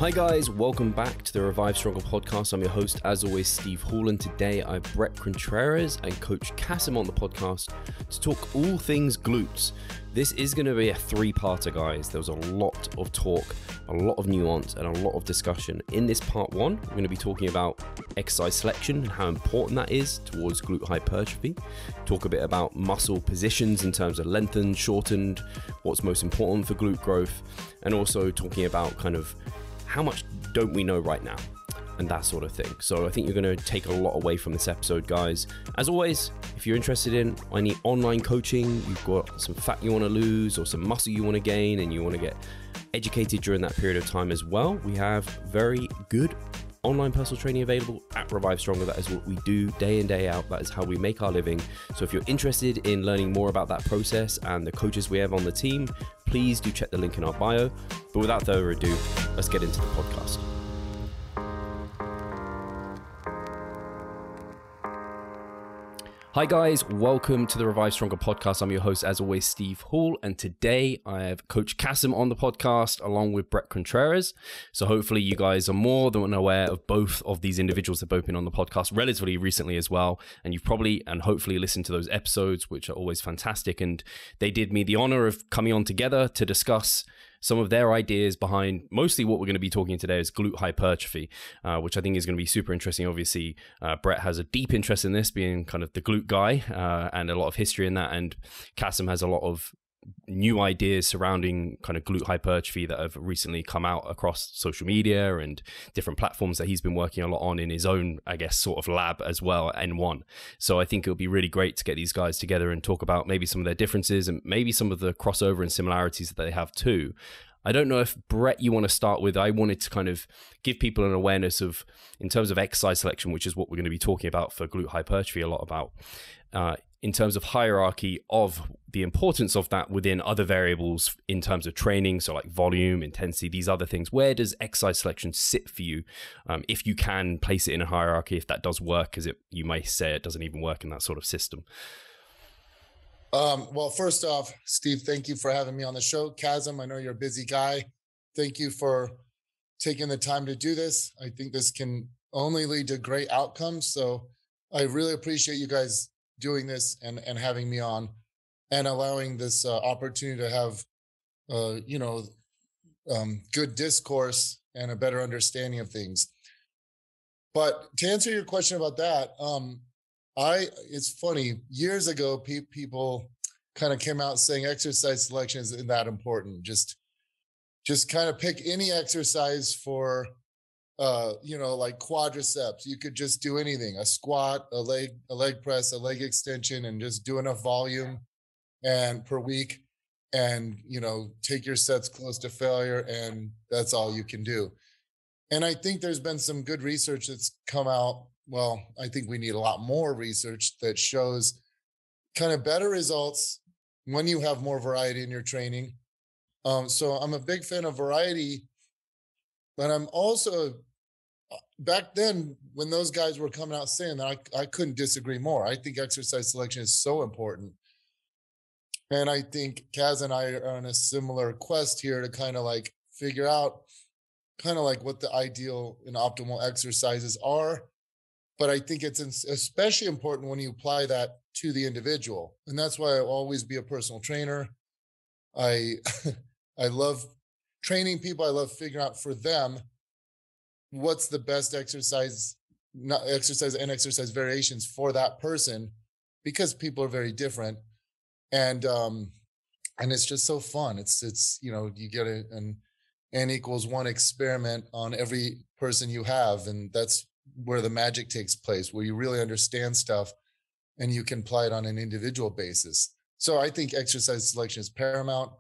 Hi guys, welcome back to the Revive Stronger podcast. I'm your host, as always, Steve Hall, and today I have Bret Contreras and Coach Kassem on the podcast to talk all things glutes. This is going to be a three-parter, guys. There was a lot of talk, a lot of nuance, and a lot of discussion. In this part one, we're going to be talking about exercise selection and how important that is towards glute hypertrophy. Talk a bit about muscle positions in terms of lengthened, shortened, what's most important for glute growth, and also talking about kind of how much don't we know right now, and that sort of thing. So I think you're going to take a lot away from this episode, guys. As always, if you're interested in any online coaching, you've got some fat you want to lose or some muscle you want to gain, and you want to get educated during that period of time as well, we have very good online personal training available at Revive Stronger. That is what we do day in, day out. That is how we make our living. So if you're interested in learning more about that process and the coaches we have on the team, please do check the link in our bio. But without further ado, let's get into the podcast. Hi guys, welcome to the Revive Stronger podcast. I'm your host, as always, Steve Hall, and today I have Coach Kassem on the podcast along with Bret Contreras. So hopefully you guys are more than aware of both of these individuals that have both been on the podcast relatively recently as well, and you've probably and hopefully listened to those episodes, which are always fantastic, and they did me the honor of coming on together to discuss some of their ideas behind mostly what we're going to be talking today is glute hypertrophy, which I think is going to be super interesting. Obviously, Bret has a deep interest in this, being kind of the glute guy, and a lot of history in that. And Kassem has a lot of new ideas surrounding kind of glute hypertrophy that have recently come out across social media and different platforms that he's been working a lot on in his own, I guess, sort of lab as well, N1. So I think it'll be really great to get these guys together and talk about maybe some of their differences and maybe some of the crossover and similarities that they have too. I don't know if, Bret, you want to start with, I wanted to kind of give people an awareness of, in terms of exercise selection, which is what we're going to be talking about for glute hypertrophy a lot about, in terms of hierarchy of the importance of that within other variables in terms of training, so like volume, intensity, these other things. Where does exercise selection sit for you, if you can place it in a hierarchy, if that does work, because you may say it doesn't even work in that sort of system? Well, first off, Steve, thank you for having me on the show. Kassem, I know you're a busy guy. Thank you for taking the time to do this. I think this can only lead to great outcomes. So I really appreciate you guys doing this and having me on and allowing this opportunity to have, good discourse and a better understanding of things. But to answer your question about that, it's funny, years ago, people kind of came out saying exercise selection isn't that important. Just kind of pick any exercise for, like quadriceps. You could just do anything, a squat, a leg press, a leg extension, and just do enough volume and per week and, take your sets close to failure. And that's all you can do. And I think there's been some good research that's come out. Well, I think we need a lot more research that shows kind of better results when you have more variety in your training. So I'm a big fan of variety, but I'm also, back then when those guys were coming out saying that, I couldn't disagree more. I think exercise selection is so important. And I think Kaz and I are on a similar quest here to kind of like figure out kind of like what the ideal and optimal exercises are. But I think it's especially important when you apply that to the individual. And that's why I'll always be a personal trainer. I love training people. I love figuring out for them what's the best exercise exercise variations for that person, because people are very different. And it's just so fun. It's you get an N=1 experiment on every person you have. And that's where the magic takes place, where you really understand stuff and you can apply it on an individual basis. So I think exercise selection is paramount.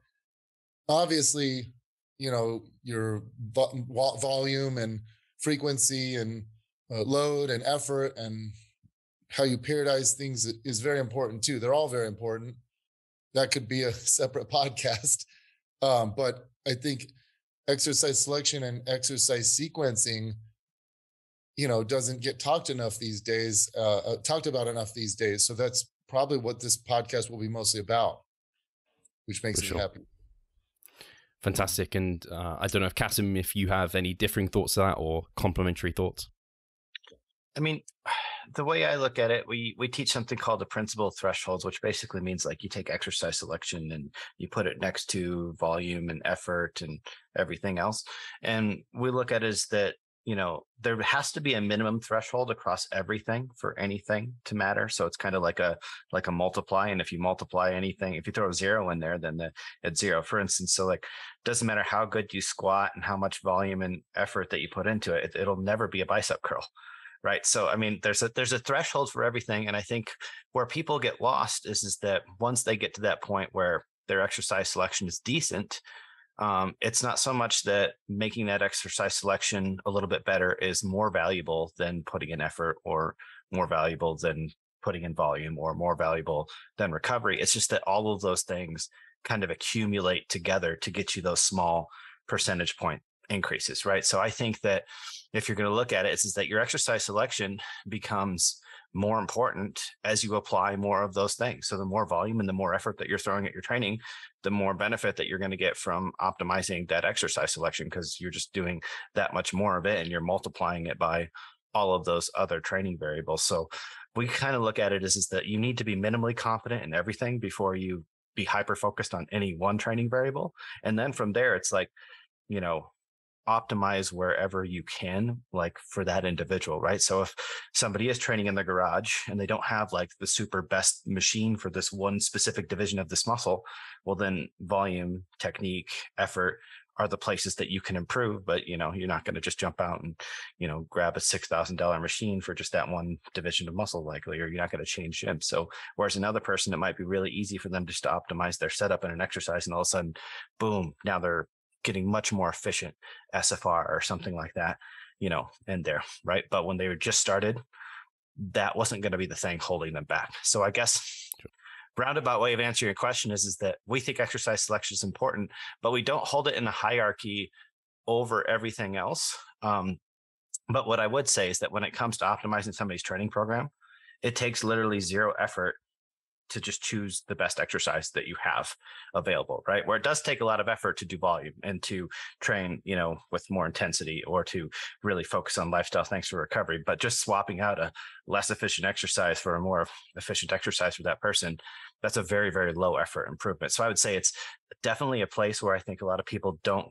Obviously, your volume and frequency and load and effort and how you periodize things is very important too. They're all very important. That could be a separate podcast. But I think exercise selection and exercise sequencing doesn't get talked about enough these days. So that's probably what this podcast will be mostly about, which makes me happy. Fantastic. And I don't know if Kassem, if you have any differing thoughts to that or complementary thoughts. I mean, the way I look at it, we teach something called the principle of thresholds, which basically means like you take exercise selection and you put it next to volume and effort and everything else. And we look at it as that, you know, there has to be a minimum threshold across everything for anything to matter. So it's kind of like a multiply. And if you multiply anything, if you throw a 0 in there, then it's 0. For instance, so like, doesn't matter how good you squat and how much volume and effort that you put into it, it'll never be a bicep curl. Right. So, I mean, there's a threshold for everything. And I think where people get lost is that once they get to that point where their exercise selection is decent, it's not so much that making that exercise selection a little bit better is more valuable than putting in effort, or more valuable than putting in volume, or more valuable than recovery. It's just that all of those things kind of accumulate together to get you those small percentage point increases, right? So I think that if you're going to look at it, it's that your exercise selection becomes more important as you apply more of those things. So the more volume and the more effort that you're throwing at your training, the more benefit that you're going to get from optimizing that exercise selection, because you're just doing that much more of it and you're multiplying it by all of those other training variables. So we kind of look at it as that you need to be minimally confident in everything before you be hyper focused on any one training variable. And then from there, it's like, you know, optimize wherever you can, like for that individual, right? So if somebody is training in the garage and they don't have like the super best machine for this one specific division of this muscle, well, then volume, technique, effort are the places that you can improve. But, you know, you're not going to just jump out and, you know, grab a $6,000 machine for just that one division of muscle, likely, or you're not going to change gyms. So whereas another person, it might be really easy for them just to optimize their setup in an exercise, and all of a sudden, boom, now they're getting much more efficient SFR or something like that, you know, in there, right? But when they were just started, that wasn't going to be the thing holding them back. So I guess roundabout way of answering your question is that we think exercise selection is important, but we don't hold it in a hierarchy over everything else. But what I would say is that when it comes to optimizing somebody's training program, it takes literally 0 effort to just choose the best exercise that you have available, right? Where it does take a lot of effort to do volume and to train, you know, with more intensity, or to really focus on lifestyle thanks for recovery. But just swapping out a less efficient exercise for a more efficient exercise for that person, that's a very, very low effort improvement. So I would say it's definitely a place where I think a lot of people don't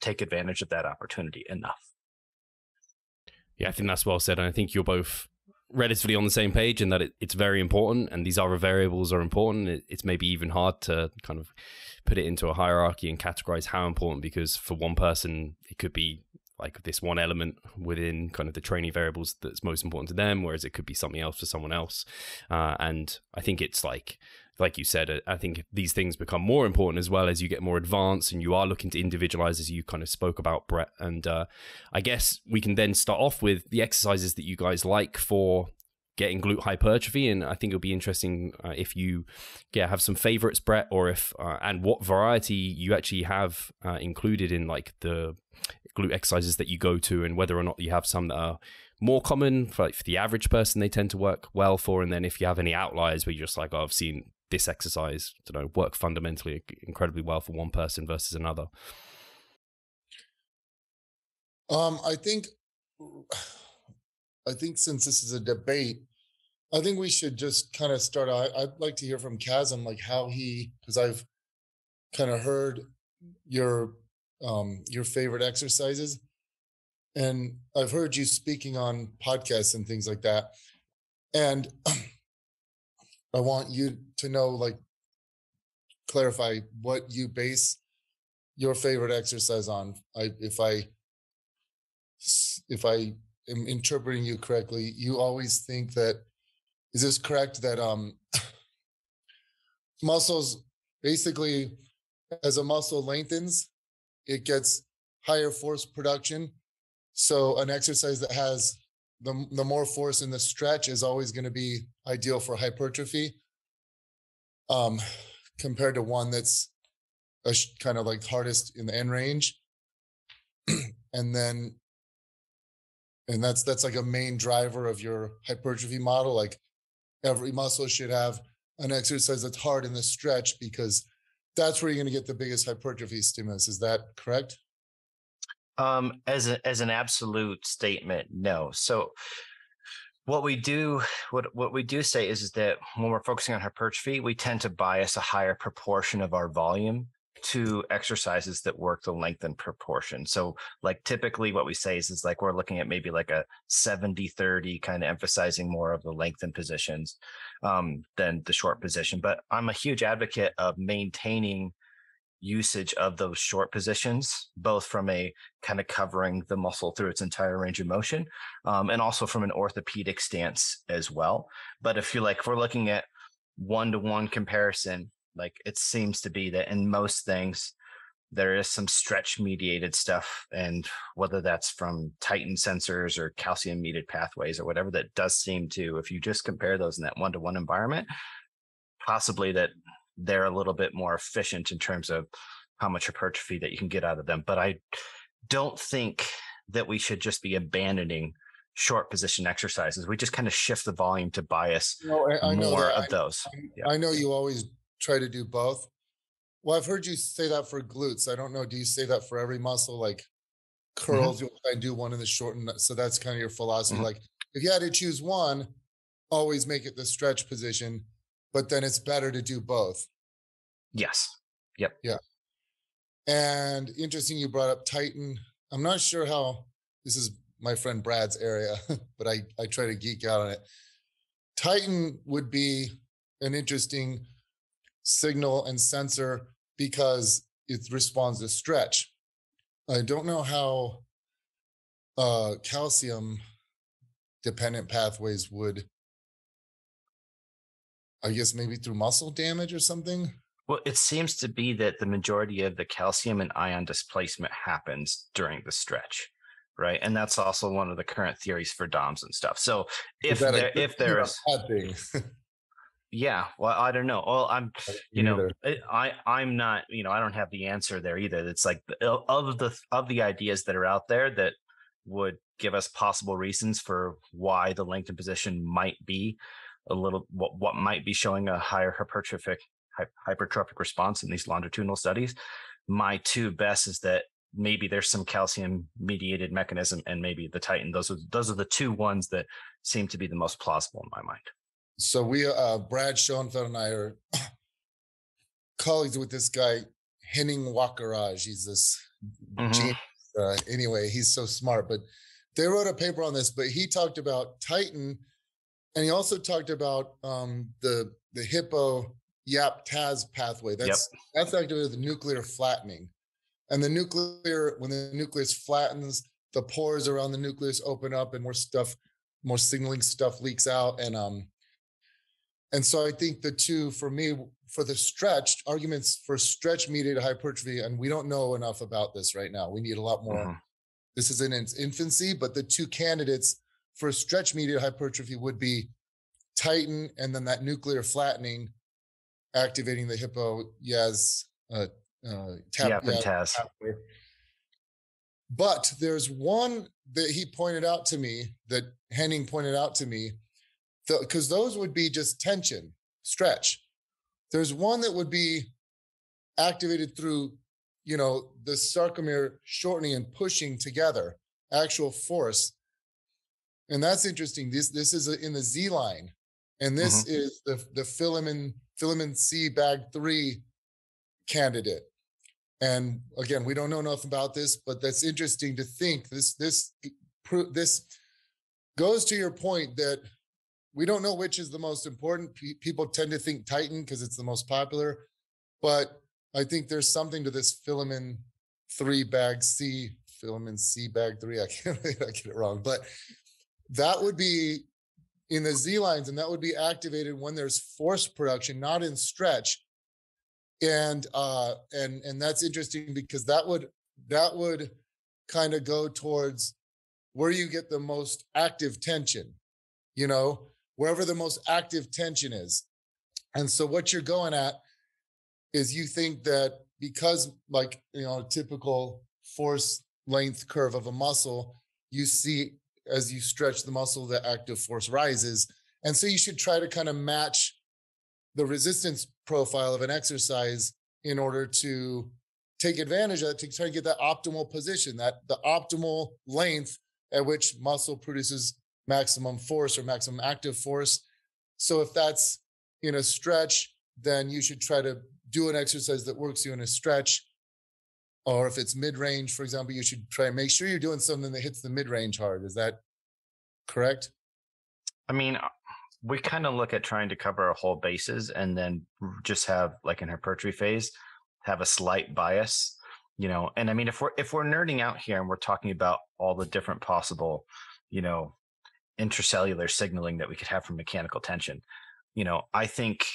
take advantage of that opportunity enough. Yeah, I think that's well said. And I think you're both relatively on the same page in that it's very important, and these other variables are important. It's maybe even hard to kind of put it into a hierarchy and categorize how important, because for one person, it could be like this one element within kind of the training variables that's most important to them, whereas it could be something else for someone else. And I think it's like you said, I think these things become more important as well as you get more advanced and you are looking to individualize, as you kind of spoke about, Bret. And I guess we can then start off with the exercises that you guys like for getting glute hypertrophy. And I think it'll be interesting if you have some favorites, Bret, or if and what variety you actually have included in like the glute exercises that you go to, and whether or not you have some that are more common for, like, for the average person they tend to work well for. And then if you have any outliers where you're just like, oh, I've seen this exercise, I don't know, work fundamentally incredibly well for one person versus another. I think since this is a debate, I think we should just kind of start. I'd like to hear from Kassem, like how because I've kind of heard your favorite exercises, and I've heard you speaking on podcasts and things like that. And I want you to know, like, clarify what you base your favorite exercise on. If I am interpreting you correctly, you always think that, is this correct, that muscles, basically, as a muscle lengthens, it gets higher force production. So an exercise that has the more force in the stretch is always going to be ideal for hypertrophy, compared to one that's kind of like hardest in the end range. And that's like a main driver of your hypertrophy model. Like every muscle should have an exercise that's hard in the stretch, because that's where you're going to get the biggest hypertrophy stimulus. Is that correct? As an absolute statement, no. So what we do say is that when we're focusing on hypertrophy, we tend to bias a higher proportion of our volume to exercises that work the lengthened proportion. So like typically what we say is like we're looking at maybe like a 70-30, kind of emphasizing more of the lengthened positions than the short position. But I'm a huge advocate of maintaining usage of those short positions, both from a kind of covering the muscle through its entire range of motion, and also from an orthopedic stance as well. But if we're looking at one-to-one comparison, like it seems to be that in most things, there is some stretch mediated stuff, and whether that's from Titan sensors or calcium mediated pathways or whatever, that does seem to, if you just compare those in that one-to-one environment, possibly that they're a little bit more efficient in terms of how much hypertrophy that you can get out of them. But I don't think that we should just be abandoning short position exercises. We just kind of shift the volume to bias I know more that. of those. I know you always try to do both. Well, I've heard you say that for glutes. I don't know. Do you say that for every muscle? Like curls, you'll try and do one in the short. And so that's kind of your philosophy. Mm-hmm. Like if you had to choose one, always make it the stretch position, but then it's better to do both. Yes. Yep. Yeah. And interesting, you brought up Titan. I'm not sure how, this is my friend Brad's area, but I try to geek out on it. Titan would be an interesting signal and sensor because it responds to stretch. I don't know how calcium dependent pathways would, I guess maybe through muscle damage or something. Well, it seems to be that the majority of the calcium and ion displacement happens during the stretch, right? And that's also one of the current theories for DOMs and stuff. So if there is yeah, well, I don't know. Well, I'm not, I don't have the answer there either. It's like of the ideas that are out there that would give us possible reasons for why the lengthened position might be a little, what might be showing a higher hypertrophic response in these longitudinal studies. My two best is that maybe there's some calcium mediated mechanism, and maybe the Titan. Those are the two ones that seem to be the most plausible in my mind. So we, Brad Schoenfeld and I are colleagues with this guy, Henning Wakaraj. He's this genius. Anyway, he's so smart, but they wrote a paper on this, but he talked about Titan, and he also talked about the hippo YAP TAZ pathway. That's activated with the nuclear flattening. And when the nucleus flattens, the pores around the nucleus open up and more signaling stuff leaks out. And so I think the two, for me, for the stretch, arguments for stretch-mediated hypertrophy, and we don't know enough about this right now. We need a lot more. This is in its infancy, but the two candidates for stretch-mediated hypertrophy would be Titan and then that nuclear flattening activating the hippo YAS YAP and TAZ. But there's one that he pointed out to me, that Henning pointed out to me, because those would be just tension, stretch. There's one that would be activated through, the sarcomere shortening and pushing together, actual force. And that's interesting. This is in the Z line. And this is the filament C bag 3 candidate. And again, we don't know enough about this, but that's interesting to think. This goes to your point that we don't know which is the most important. People tend to think Titan because it's the most popular, but I think there's something to this filament C bag 3. I can't get it wrong, but that would be in the Z lines, and that would be activated when there's force production, not in stretch. And that's interesting because that would kind of go towards where you get the most active tension, wherever the most active tension is. And so what you're going at is you think that because a typical force length curve of a muscle, you see as you stretch the muscle, the active force rises. And so you should try to kind of match the resistance profile of an exercise in order to take advantage of it, to try to get that optimal position, that the optimal length at which muscle produces maximum force or maximum active force. So if that's in a stretch, then you should try to do an exercise that works you in a stretch. Or if it's mid-range, for example, you should try and make sure you're doing something that hits the mid-range hard. Is that correct? I mean, we kind of look at trying to cover our whole bases and then just have, like in hypertrophy phase, have a slight bias, you know. And I mean, if we're nerding out here and we're talking about all the different possible, you know, intracellular signaling that we could have from mechanical tension, you know, I think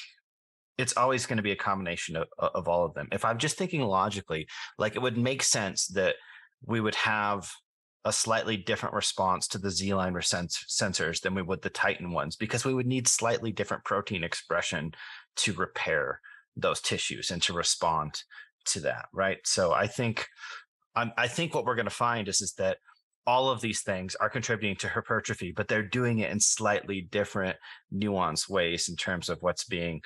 it's always going to be a combination of all of them. If I'm just thinking logically, like it would make sense that we would have a slightly different response to the Z-line sensors than we would the Titan ones, because we would need slightly different protein expression to repair those tissues and to respond to that, right? So I think what we're going to find is that all of these things are contributing to hypertrophy, but they're doing it in slightly different, nuanced ways in terms of what's being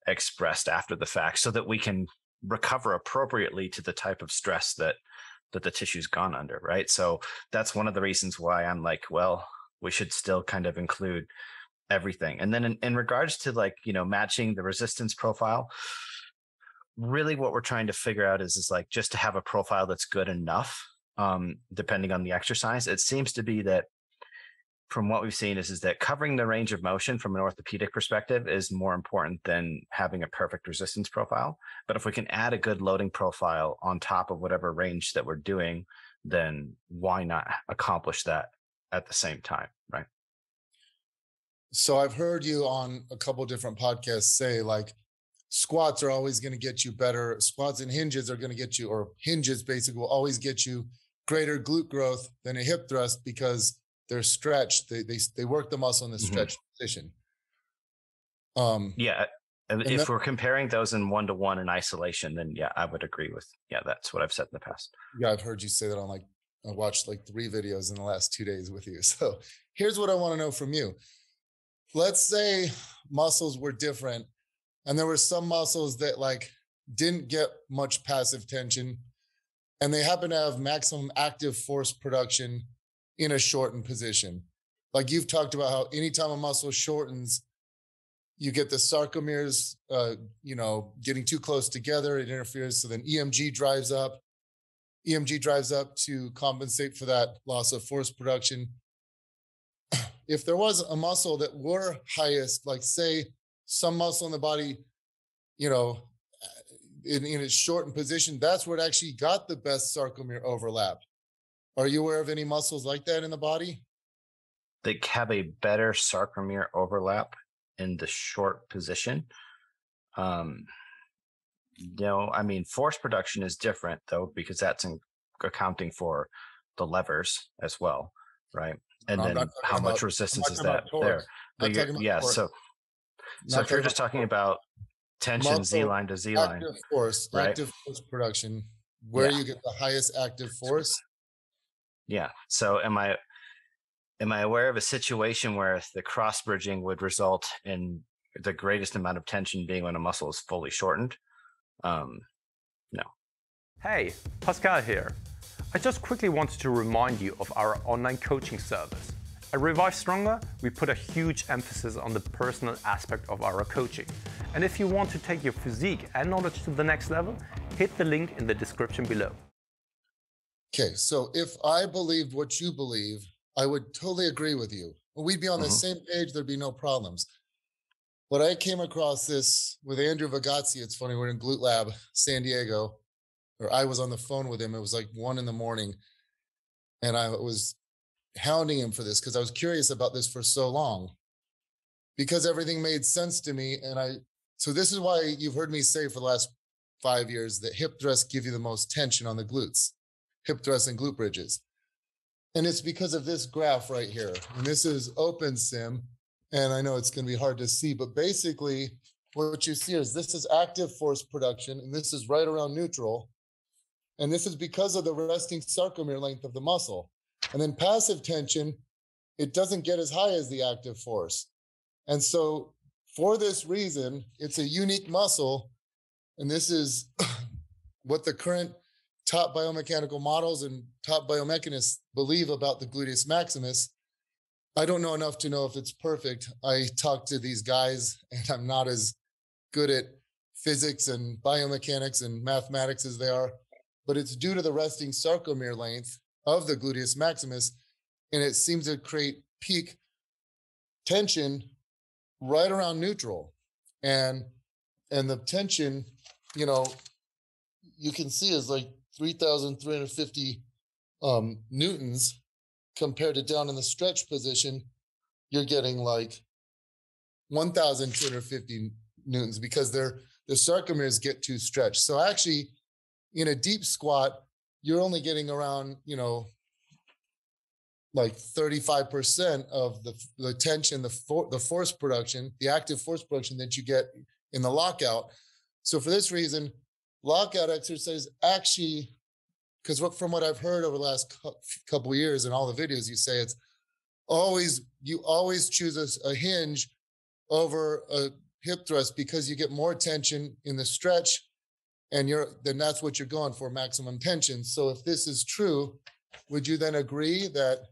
expressed after the fact, so that we can recover appropriately to the type of stress that the tissue's gone under, right? So that's one of the reasons why I'm like, well, we should still kind of include everything. And then in regards to, like, you know, matching the resistance profile, really what we're trying to figure out is like just to have a profile that's good enough, depending on the exercise. It seems to be that from what we've seen is that covering the range of motion from an orthopedic perspective is more important than having a perfect resistance profile. But if we can add a good loading profile on top of whatever range that we're doing, then why not accomplish that at the same time, right? So I've heard you on a couple of different podcasts say, like, squats are always going to get you better. Squats and hinges are going to get you, or hinges basically will always get you greater glute growth than a hip thrust, because they're stretched. They work the muscle in the stretched position. Yeah. If we're comparing those in 1-to-1 in isolation, then yeah, I would agree with, that's what I've said in the past. Yeah, I've heard you say that on, like, I watched like 3 videos in the last 2 days with you. So here's what I want to know from you. Let's say muscles were different and there were some muscles that like didn't get much passive tension and they happen to have maximum active force production in a shortened position. Like you've talked about how anytime a muscle shortens, you get the sarcomeres, getting too close together. It interferes. So then EMG drives up. EMG drives up to compensate for that loss of force production. If there was a muscle that were highest, like say some muscle in the body, in its shortened position, that's where it actually got the best sarcomere overlap. Are you aware of any muscles like that in the body? They have a better sarcomere overlap in the short position. Force production is different though, because that's accounting for the levers as well, right? And then how much resistance is that there? But so if you're just talking about tension Z-line to Z-line, active force, right? Active force production, where you get the highest active force. Yeah. So am I aware of a situation where the cross bridging would result in the greatest amount of tension being when a muscle is fully shortened? No. Hey, Pascal here. I just quickly wanted to remind you of our online coaching service. At Revive Stronger, we put a huge emphasis on the personal aspect of our coaching. And if you want to take your physique and knowledge to the next level, hit the link in the description below. Okay, so if I believed what you believe, I would totally agree with you. We'd be on the same page, there'd be no problems. But I came across this with Andrew Vagazzi. It's funny, we're in Glute Lab, San Diego, or I was on the phone with him. It was like 1 a.m. And I was hounding him for this because I was curious about this for so long, because everything made sense to me. So this is why you've heard me say for the last 5 years that hip thrusts give you the most tension on the glutes, hip thrusts and glute bridges. And it's because of this graph right here. And this is OpenSim. And I know it's going to be hard to see, but basically what you see is this is active force production, and this is right around neutral. And this is because of the resting sarcomere length of the muscle. And then passive tension, it doesn't get as high as the active force. And so for this reason, it's a unique muscle. and this is what the current top biomechanical models and top biomechanists believe about the gluteus maximus. I don't know enough to know if it's perfect. I talk to these guys and I'm not as good at physics and biomechanics and mathematics as they are, but it's due to the resting sarcomere length of the gluteus maximus. And it seems to create peak tension right around neutral. And the tension, you can see is like 3,350 newtons compared to down in the stretch position, you're getting like 1,250 newtons because the sarcomeres get too stretched. So actually, in a deep squat, you're only getting around, like 35% of the tension, the force production, the active force production that you get in the lockout. So for this reason, lockout exercise actually, because from what I've heard over the last couple of years and all the videos, you say you always choose a hinge over a hip thrust because you get more tension in the stretch, and then that's what you're going for, maximum tension. So if this is true, would you then agree that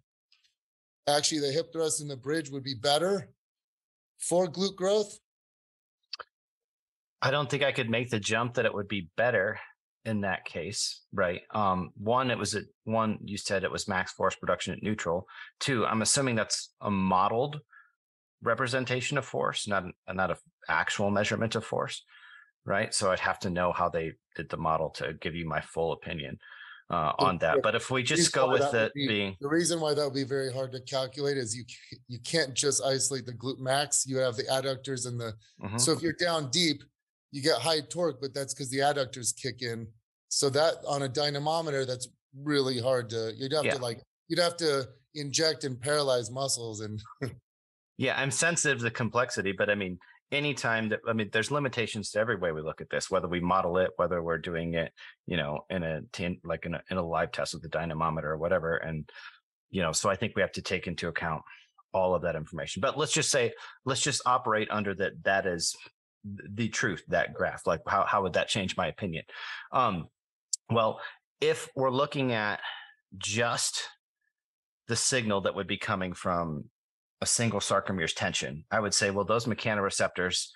actually the hip thrust and the bridge would be better for glute growth? I don't think I could make the jump that it would be better in that case, right? One, you said it was max force production at neutral. Two, I'm assuming that's a modeled representation of force, not an actual measurement of force, right? So I'd have to know how they did the model to give you my full opinion on that. But if we just go with it being... The reason why that would be very hard to calculate is you can't just isolate the glute max. You have the adductors and so if you're down deep, you get high torque, but that's because the adductors kick in. So that on a dynamometer, that's really hard you'd have to inject and paralyze muscles and. Yeah, I'm sensitive to the complexity, but I mean, anytime there's limitations to every way we look at this, whether we model it, whether we're doing it, in a live test with the dynamometer or whatever. And, so I think we have to take into account all of that information, but let's just operate under that is the truth, that graph. Like how would that change my opinion? Well, if we're looking at just the signal that would be coming from a single sarcomere's tension, I would say, well, those mechanoreceptors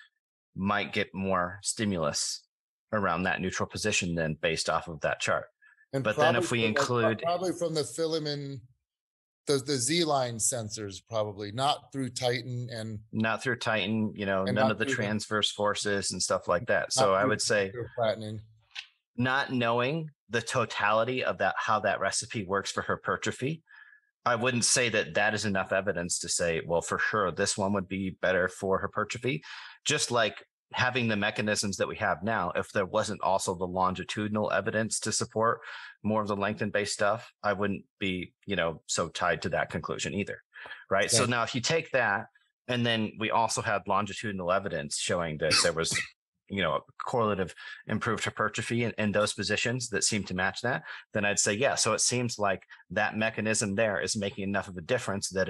might get more stimulus around that neutral position than based off of that chart. But then if we include probably from the filament, the Z-line sensors, probably not through Titan and none of the transverse forces and stuff like that. So I would say flattening. Not knowing the totality of that, how that recipe works for hypertrophy, I wouldn't say that is enough evidence to say, well, for sure, this one would be better for hypertrophy. Just like having the mechanisms that we have now, if there wasn't also the longitudinal evidence to support more of the lengthened based stuff, I wouldn't be, so tied to that conclusion either. Right. Okay. So now if you take that, and then we also had longitudinal evidence showing that there was, correlative improved hypertrophy in those positions that seem to match that, then I'd say, yeah. So it seems like that mechanism there is making enough of a difference that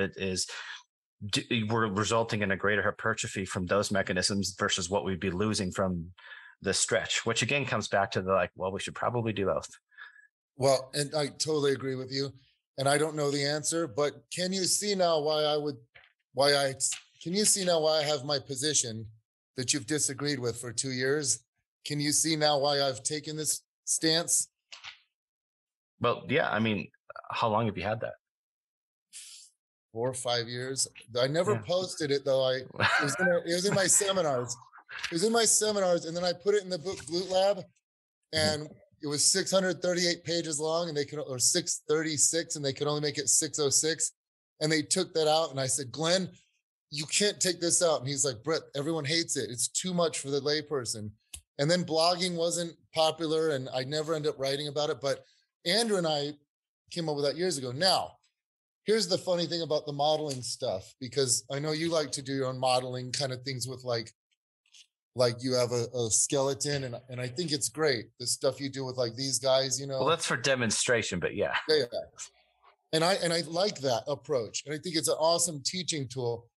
we're resulting in a greater hypertrophy from those mechanisms versus what we'd be losing from the stretch, which again comes back to we should probably do both. Well, and I totally agree with you. And I don't know the answer, but can you see now why I have my position that you've disagreed with for 2 years? Can you see now why I've taken this stance? Well, yeah. I mean, how long have you had that? 4 or 5 years. I never posted it though. It was in my seminars. It was in my seminars, and then I put it in the book Glute Lab, and it was 638 pages long, or 636, and they could only make it 606. And they took that out, and I said, Glenn, you can't take this out. And he's like, Bret, everyone hates it. It's too much for the layperson. And then blogging wasn't popular, and I never ended up writing about it. But Andrew and I came up with that years ago. Now, here's the funny thing about the modeling stuff, because I know you like to do your own modeling kind of things with like you have a skeleton, and I think it's great. The stuff you do with like these guys, Well, that's for demonstration, but yeah. Yeah. And I like that approach. And I think it's an awesome teaching tool.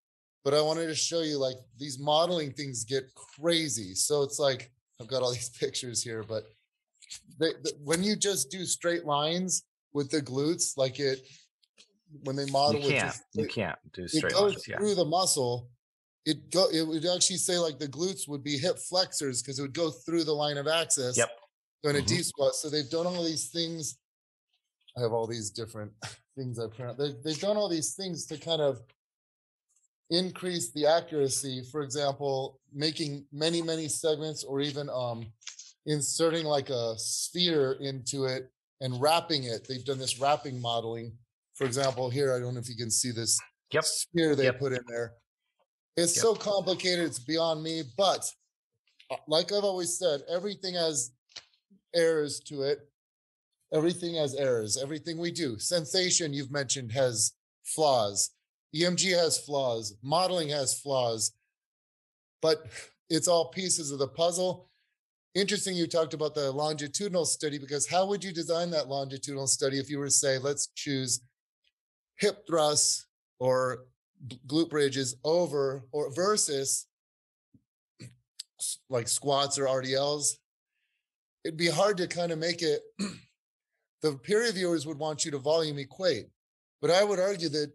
But I wanted to show you, like, these modeling things get crazy. So it's like, I've got all these pictures here, but when you just do straight lines with the glutes, like when they model you can't do straight lines. Yeah. Through the muscle. It would actually say like the glutes would be hip flexors because it would go through the line of access. Yep. In a deep squat. So they've done all these things. I have all these different things I print out. They've done all these things to kind of increase the accuracy. For example, making many segments, or even inserting like a sphere into it and wrapping it. They've done this wrapping modeling. For example, here, I don't know if you can see this sphere they put in there. It's so complicated, it's beyond me. But like I've always said, everything has errors to it. Everything has errors. Everything we do. Sensation, you've mentioned, has flaws. EMG has flaws. Modeling has flaws. But it's all pieces of the puzzle. Interesting you talked about the longitudinal study, because how would you design that longitudinal study if you were to say, let's choose hip thrusts or glute bridges over or versus like squats or RDLs? It'd be hard to kind of make it. The peer reviewers would want you to volume equate, but I would argue that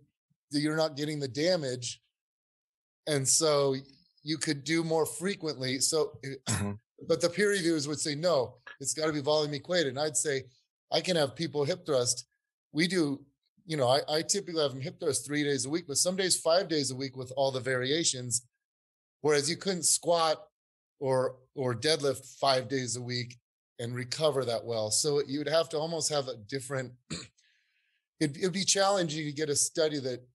you're not getting the damage. And so you could do more frequently. So, but the peer reviewers would say, no, it's got to be volume equated. And I'd say, I can have people hip thrust. We do, I typically have them hip thrust 3 days a week, but some days 5 days a week with all the variations. Whereas you couldn't squat or deadlift 5 days a week and recover that well. So you would have to almost have a different, it'd be challenging to get a study that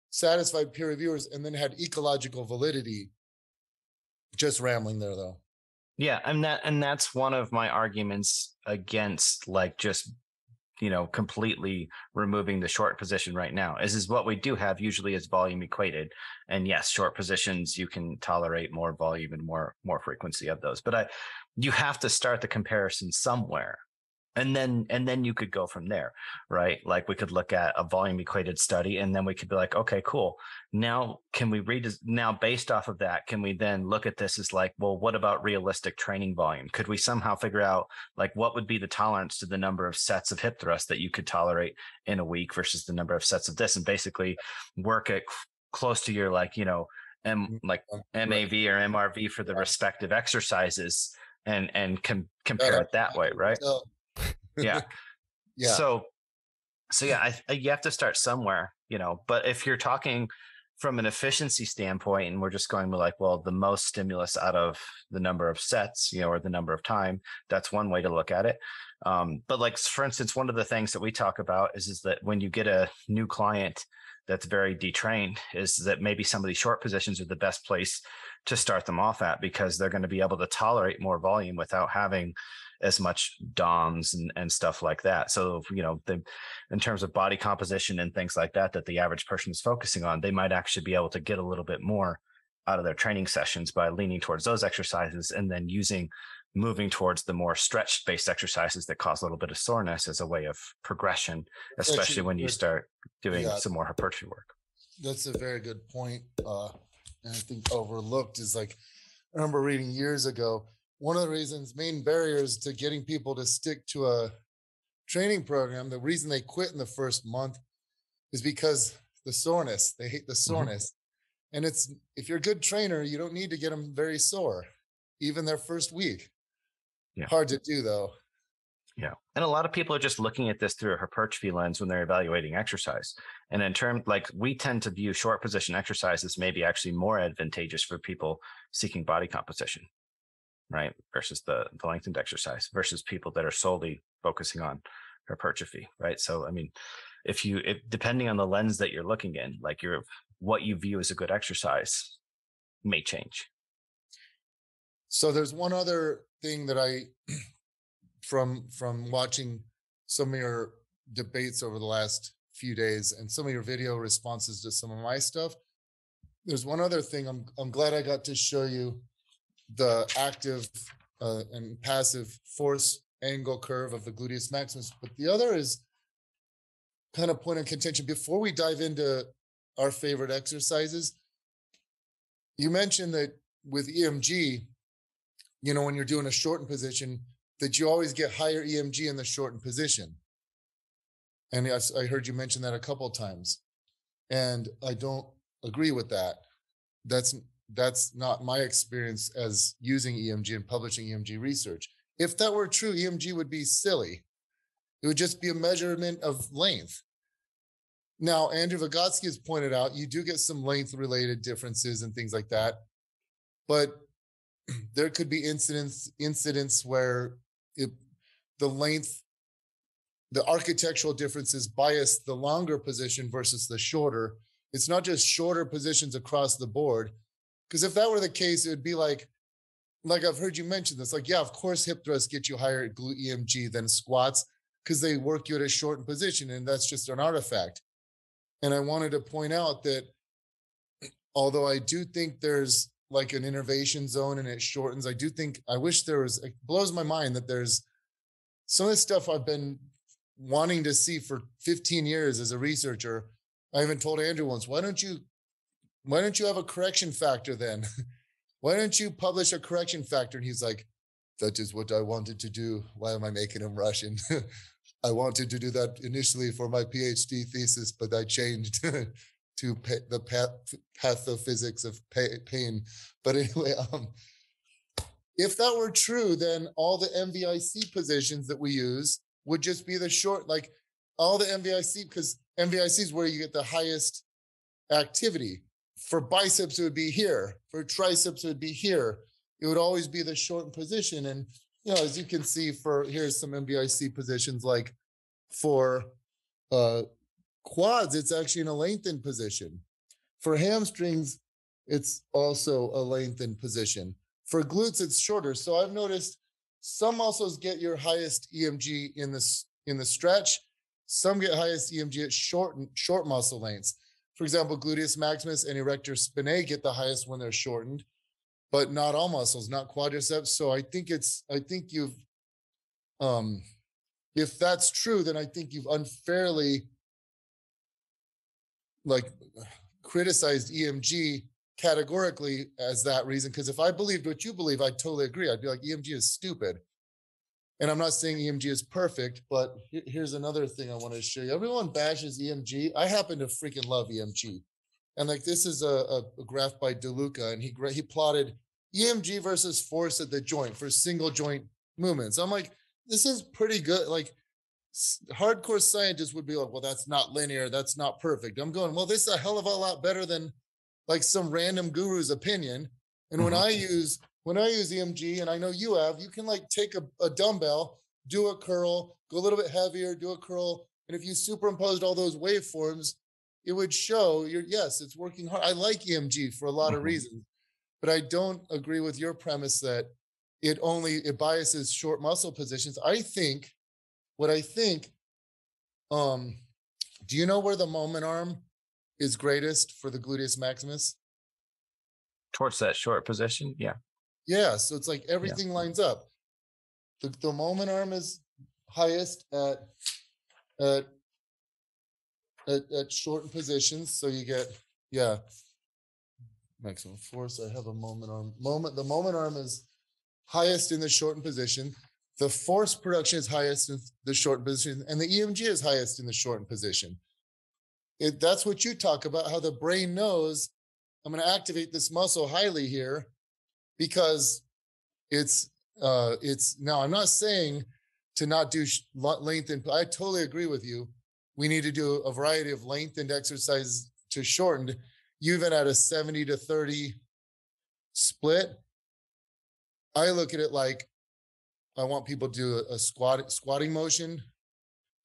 satisfied peer reviewers and then had ecological validity. Just rambling there though. Yeah. And that's one of my arguments against like just, completely removing the short position right now is what we do have usually is volume equated. And yes, short positions, you can tolerate more volume and more frequency of those, but you have to start the comparison somewhere. And then you could go from there, right? Like we could look at a volume equated study and then we could be like, okay, cool. Now can we now based off of that, can we then look at this as like, well, what about realistic training volume? Could we somehow figure out like what would be the tolerance to the number of sets of hip thrust that you could tolerate in a week versus the number of sets of this, and basically work it close to your like, MAV or MRV for the respective exercises and compare it that way, right? Yeah. Yeah. So yeah, you have to start somewhere, but if you're talking from an efficiency standpoint and we're just going with like, well, the most stimulus out of the number of sets, or the number of time, that's one way to look at it. But like, for instance, one of the things that we talk about is that when you get a new client that's very detrained, is that maybe some of these short positions are the best place to start them off at, because they're going to be able to tolerate more volume without having as much DOMs and stuff like that. So, in terms of body composition and things like that the average person is focusing on, they might actually be able to get a little bit more out of their training sessions by leaning towards those exercises and then moving towards the more stretch-based exercises that cause a little bit of soreness as a way of progression, especially when you start doing some more hypertrophy work. That's a very good point. And I think overlooked is like, I remember reading years ago, one of the main barriers to getting people to stick to a training program, the reason they quit in the first month is because the soreness. They hate the soreness. And if you're a good trainer, you don't need to get them very sore, even their first week. Yeah. Hard to do though. Yeah. And a lot of people are just looking at this through a hypertrophy lens when they're evaluating exercise. And in terms, like we tend to view short position exercises maybe actually more advantageous for people seeking body composition, right? Versus the lengthened exercise versus people that are solely focusing on hypertrophy, right? So, I mean, if depending on the lens that you're looking in, like what you view as a good exercise may change. So there's one other thing that from watching some of your debates over the last few days and some of your video responses to some of my stuff, there's one other thing. I'm glad I got to show you the active and passive force angle curve of the gluteus maximus. But the other is kind of point of contention. Before we dive into our favorite exercises, you mentioned that with EMG, when you're doing a shortened position, that you always get higher EMG in the shortened position. And I heard you mention that a couple of times, and I don't agree with that. That's not my experience as using EMG and publishing EMG research. If that were true, EMG would be silly. It would just be a measurement of length. Now, Andrew Vygotsky has pointed out you do get some length-related differences and things like that, but there could be incidents where the length, the architectural differences bias the longer position versus the shorter. It's not just shorter positions across the board, because if that were the case, it would be like I've heard you mention this, like, yeah, of course, hip thrusts get you higher glute EMG than squats because they work you at a shortened position, and that's just an artifact. And I wanted to point out that although I do think there's like an innervation zone and it shortens, I wish there was, it blows my mind that there's some of the stuff I've been wanting to see for 15 years as a researcher. I even told Andrew once, why don't you have a correction factor then? Why don't you publish a correction factor? And he's like, that is what I wanted to do. Why am I making him Russian? I wanted to do that initially for my PhD thesis, but I changed to the pathophysics of pain. But anyway, if that were true, then all the MVIC positions that we use would just be the short, like all the MVIC, because MVIC is where you get the highest activity. For biceps, it would be here. For triceps, it would be here. It would always be the shortened position. And, as you can see, here's some MVIC positions, like for quads, it's actually in a lengthened position. For hamstrings, it's also a lengthened position. For glutes, it's shorter. So I've noticed some muscles get your highest EMG in the stretch. Some get highest EMG at short muscle lengths. For example, gluteus maximus and erector spinae get the highest when they're shortened, but not all muscles, not quadriceps. So I think you've, if that's true, then I think you've unfairly criticized EMG categorically as that reason. Because if I believed what you believe, I'd totally agree. I'd be like, EMG is stupid. And I'm not saying EMG is perfect, but here's another thing I want to show you. Everyone bashes EMG. I happen to freaking love EMG. And this is a graph by DeLuca, and he plotted EMG versus force at the joint for single joint movements. I'm like, this is pretty good. Like, hardcore scientists would be like, well, that's not linear. That's not perfect. I'm going, well, this is a hell of a lot better than like some random guru's opinion. And when I use EMG, and I know you have, you can take a dumbbell, do a curl, go a little bit heavier, do a curl. And if you superimposed all those waveforms, it would show yes, it's working hard. I like EMG for a lot of reasons, but I don't agree with your premise that it biases short muscle positions. Do you know where the moment arm is greatest for the gluteus maximus? Towards that short position. Yeah. Yeah. So it's like everything lines up. The moment arm is highest at shortened positions. So you get, maximum force. I have a moment arm. The moment arm is highest in the shortened position. The force production is highest in the shortened position, and the EMG is highest in the shortened position. That's what you talk about, how the brain knows I'm going to activate this muscle highly here because it's now, I'm not saying to not do lengthened. I totally agree with you. We need to do a variety of lengthened exercises to shortened. You even at a 70-30 split. I look at it like I want people to do a squatting motion,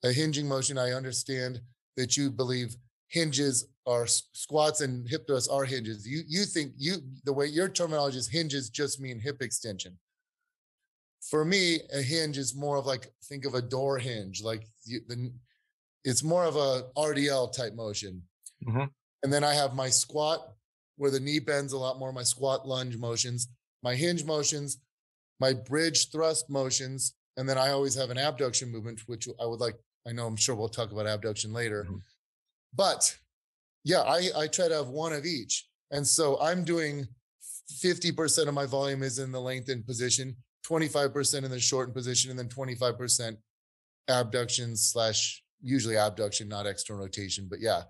a hinging motion. I understand that you believe hinges are squats and hip thrusts are hinges. You think the way your terminology is, hinges just mean hip extension. For me, a hinge is more of think of a door hinge, it's more of a RDL type motion. And then I have my squat where the knee bends a lot more, my squat lunge motions, my hinge motions, my bridge thrust motions. And then I always have an abduction movement, which I'm sure we'll talk about abduction later. But yeah, I try to have one of each. And so I'm doing 50% of my volume is in the lengthened position, 25% in the shortened position, and then 25% abduction / usually abduction, not external rotation. But yeah.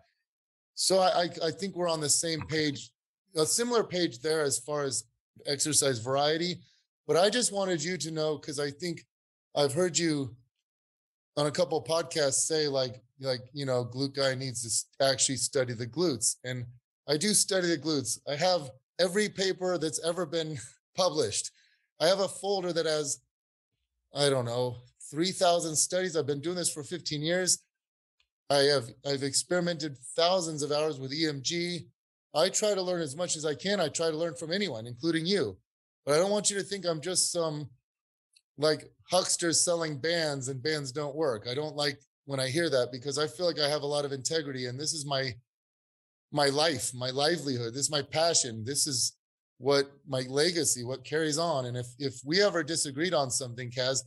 So I think we're on the same page, a similar page there as far as exercise variety. But I just wanted you to know, because I think I've heard you on a couple of podcasts say like, glute guy needs to actually study the glutes. And I do study the glutes. I have every paper that's ever been published. I have a folder that has, 3,000 studies. I've been doing this for 15 years. I've experimented thousands of hours with EMG. I try to learn as much as I can. I try to learn from anyone, including you. But I don't want you to think I'm just some like huckster selling bands and bands don't work. I don't like when I hear that, because I feel like I have a lot of integrity, and this is my life, my livelihood. This is my passion. This is what my legacy, what carries on. And if we ever disagreed on something, Kaz,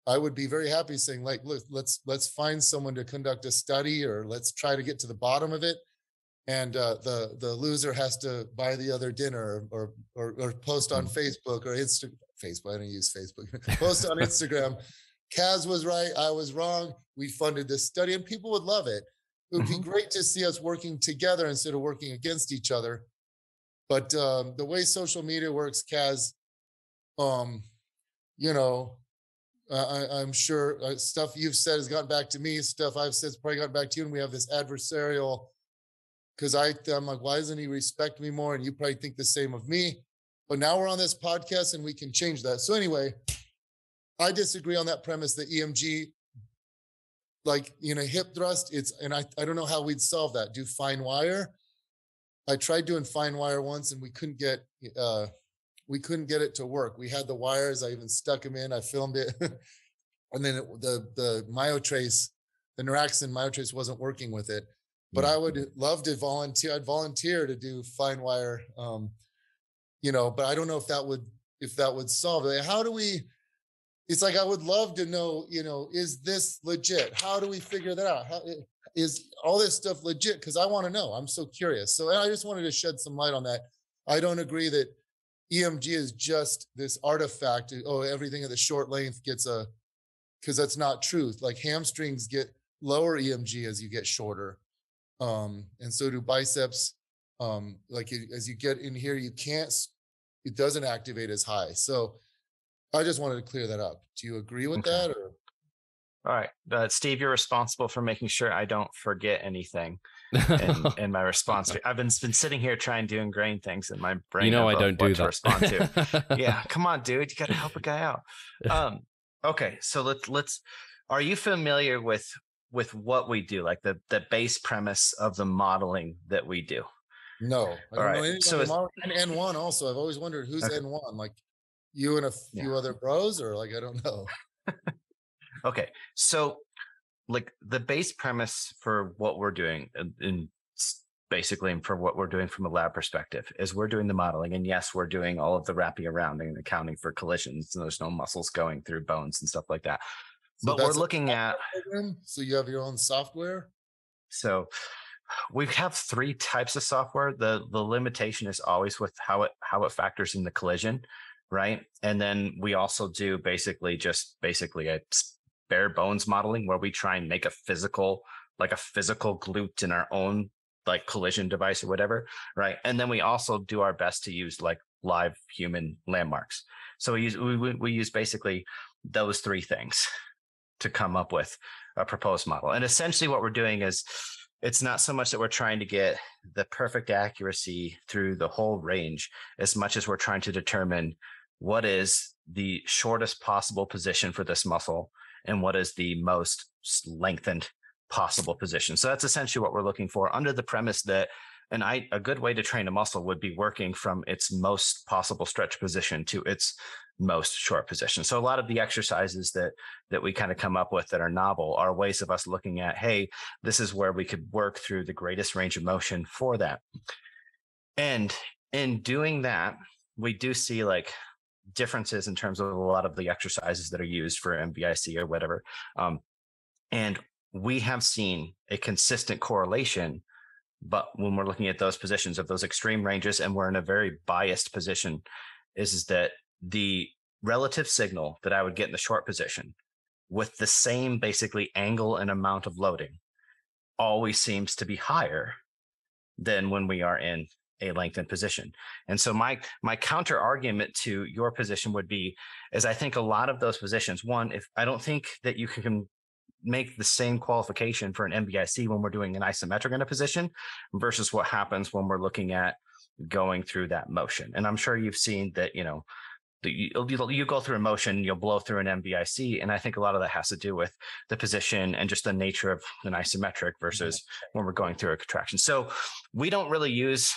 I would be very happy saying, like, look, let's find someone to conduct a study, or let's try to get to the bottom of it. And the loser has to buy the other dinner, or post on Facebook or Facebook. I don't use Facebook. Post on Instagram. Kaz was right. I was wrong. We funded this study, and people would love it. It would be great to see us working together instead of working against each other. But the way social media works, Kaz, I'm sure stuff you've said has gotten back to me. Stuff I've said has probably gotten back to you. And we have this adversarial, because I'm like, why doesn't he respect me more? And you probably think the same of me. But now we're on this podcast and we can change that. So anyway, I disagree on that premise that EMG, hip thrust, I don't know how we'd solve that. Do fine wire. I tried doing fine wire once and we couldn't get it to work. We had the wires. I even stuck them in. I filmed it. And then the myotrace, the Neuraxin myotrace wasn't working with it. But I would love to volunteer. I'd volunteer to do fine wire, but I don't know if that would solve it. It's like, I would love to know, is this legit? How do we figure that out? How is all this stuff legit? Because I want to know. I'm so curious. So I just wanted to shed some light on that. I don't agree that EMG is just this artifact. Oh, everything at the short length because that's not truth. Like hamstrings get lower EMG as you get shorter. And so do biceps. As you get in here, it doesn't activate as high. So I just wanted to clear that up. Do you agree with that? Or? All right. Steve, you're responsible for making sure I don't forget anything in my response. I've been sitting here trying to ingrain things in my brain. I don't do that. To respond to. Yeah. Come on, dude. You got to help a guy out. Okay. So let's, are you familiar with what we do? Like the base premise of the modeling that we do? No. I don't know anything about N1 also. I've always wondered who's N1, like you and a few other bros, or like, I don't know. Okay. So like the base premise for what we're doing and basically for what we're doing from a lab perspective is we're doing the modeling. And yes, we're doing all of the wrapping around and accounting for collisions. And there's no muscles going through bones and stuff like that. So but we're looking at, so you have your own software. So we have 3 types of software. The limitation is always with how it factors in the collision. Right. And then we also do basically a bare bones modeling where we try and make a physical glute in our own like collision device or whatever. Right. And then we also do our best to use like live human landmarks. So we use basically those 3 things to come up with a proposed model. And essentially what we're doing is it's not so much that we're trying to get the perfect accuracy through the whole range as much as we're trying to determine what is the shortest possible position for this muscle and what is the most lengthened possible position. So that's essentially what we're looking for under the premise that a good way to train a muscle would be working from its most possible stretch position to its most short position. So a lot of the exercises that we kind of come up with that are novel are ways of us looking at, hey, this is where we could work through the greatest range of motion for that. And in doing that, we do see like differences in terms of a lot of the exercises that are used for MVIC or whatever. And we have seen a consistent correlation But when we're looking at those positions of those extreme ranges, and we're in a very biased position, is that the relative signal that I would get in the short position with the same basically angle and amount of loading always seems to be higher than when we are in a lengthened position. And so my counter argument to your position would be, is I think a lot of those positions, one, if I don't think that you can make the same qualification for an MBIC when we're doing an isometric in a position versus what happens when we're looking at going through that motion. And I'm sure you've seen that, you know, you go through a motion, you'll blow through an MBIC. And I think a lot of that has to do with the position and just the nature of an isometric versus when we're going through a contraction. So we don't really use,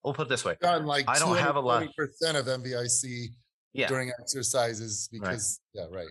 we'll put it this way. Like I don't have a lot of MBIC during exercises because, right.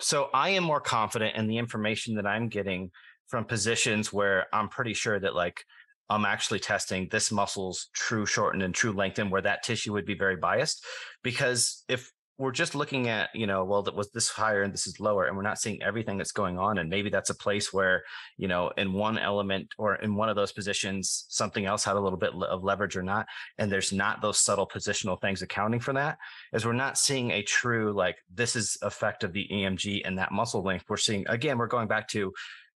So I am more confident in the information that I'm getting from positions where I'm pretty sure that like I'm actually testing this muscle's true shorten and true lengthen, where that tissue would be very biased. Because if we're just looking at, you know, well, that was this higher and this is lower, and we're not seeing everything that's going on. And maybe that's a place where, you know, in one element or in one of those positions, something else had a little bit of leverage or not. And there's not those subtle positional things accounting for that, is we're not seeing a true, like, this is effect of the EMG and that muscle length. We're seeing, again, we're going back to,